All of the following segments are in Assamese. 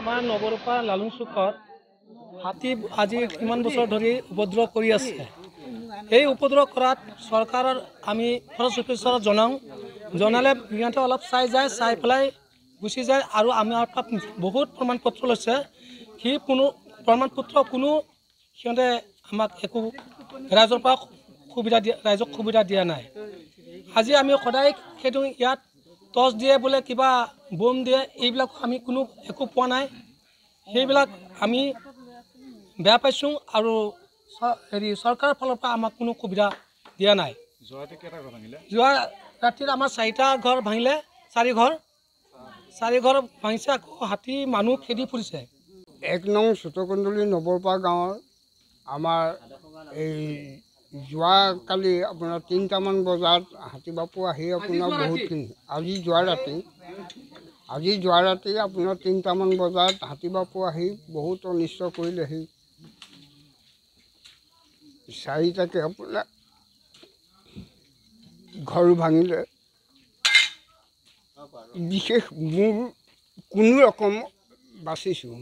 আমাৰ নৱৰূপা লালুং চুকত হাতী আজি কিমান বছৰ ধৰি উপদ্ৰৱ কৰি আছে। এই উপদ্ৰৱ কৰাত চৰকাৰৰ আমি ফৰেষ্ট অফিচাৰক জনালে সিহঁতে অলপ চাই যায়, চাই পেলাই গুচি যায় আৰু আমাৰ তাত বহুত প্ৰমাণ পত্ৰ লৈছে। সি কোনো প্ৰমাণ পত্ৰ কোনো সিহঁতে আমাক একো ৰাইজৰ পৰা ৰাইজক সুবিধা দিয়া নাই। আজি আমি সদায় সেইটো ইয়াত টৰ্চ দিয়ে বোলে কিবা বোম দিয়ে, এইবিলাক আমি কোনো একো পোৱা নাই। সেইবিলাক আমি বেয়া পাইছোঁ আৰু চৰকাৰৰ ফালৰ পৰা আমাক কোনো সুবিধা দিয়া নাই। যোৱা ৰাতিত আমাৰ 4টা ঘৰ ভাঙিলে, 4 ঘৰ ভাঙিছে। আকৌ হাতী মানুহ খেদি ফুৰিছে। 1 নং চুটকুন্দলী নৱৰূপা গাঁৱৰ আমাৰ এই যোৱাকালি আপোনাৰ 3টামান বজাত হাতী বাপু আহি আপোনাৰ বহুতখিনি আজি যোৱা ৰাতি আপোনাৰ 3টামান বজাত হাতী বাপু আহি বহুত অনিষ্ট কৰিলেহি। 4টাকে আপোনাৰ ঘৰ ভাঙিলে। বিশেষ মোৰ কোনো ৰকম বাচিছোঁ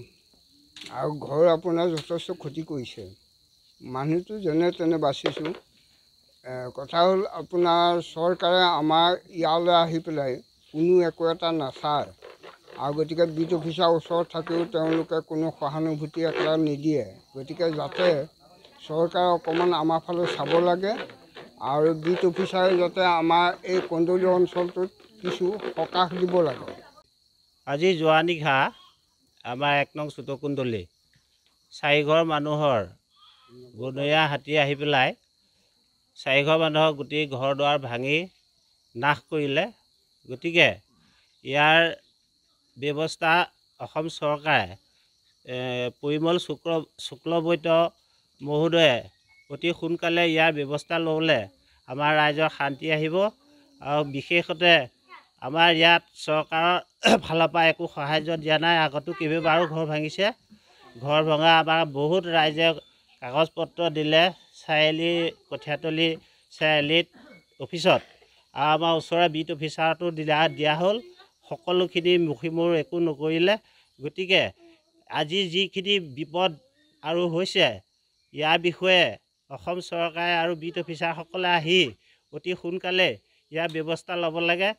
আৰু ঘৰ আপোনাৰ যথেষ্ট ক্ষতি কৰিছে। মানুহটো যেনে তেনে বাচিছোঁ। কথা হ'ল আপোনাৰ চৰকাৰে আমাৰ ইয়ালৈ আহি পেলাই কোনো একো এটা নাচায় আৰু গতিকে বিট অফিচাৰ ওচৰত থাকিও তেওঁলোকে কোনো সহানুভূতি এটা নিদিয়ে। গতিকে যাতে চৰকাৰে অকণমান আমাৰ ফালে চাব লাগে আৰু বিট অফিচাৰে যাতে আমাৰ এই কন্দলী অঞ্চলটোত কিছু সকাহ দিব লাগে। আজি যোৱা নিশা আমাৰ 1 নং চুটকুন্দলী 4 ঘৰ মানুহৰ বনৰীয়া হাতী আহি পেলাই 4 ঘৰ মানুহৰ গোটেই ঘৰ দুৱাৰ ভাঙি নাশ কৰিলে। গতিকে ইয়াৰ ব্যৱস্থা অসম চৰকাৰে পৰিমল শুক্লবৈদ্য মহোদয়ে অতি সোনকালে ইয়াৰ ব্যৱস্থা ল'লে আমাৰ ৰাইজৰ শান্তি আহিব। আৰু বিশেষতে আমাৰ ইয়াত চৰকাৰৰ ফালৰ পৰা একো সাহায্য দিয়া নাই। আগতো কেইবাবাৰো ঘৰ ভাঙিছে। ঘৰ ভঙা আমাৰ বহুত ৰাইজে কাগজ পত্ৰ দিলে চাৰিআলি কঠীয়াতলী চাৰিআলিত অফিচত, আৰু আমাৰ ওচৰৰ বিট অফিচাৰতো দিয়া হ'ল। সকলোখিনি মুখিমূৰ একো নকৰিলে। গতিকে আজি যিখিনি বিপদ আৰু হৈছে ইয়াৰ বিষয়ে অসম চৰকাৰে আৰু বিট অফিচাৰসকলে আহি অতি সোনকালে ইয়াৰ ব্যৱস্থা ল'ব লাগে।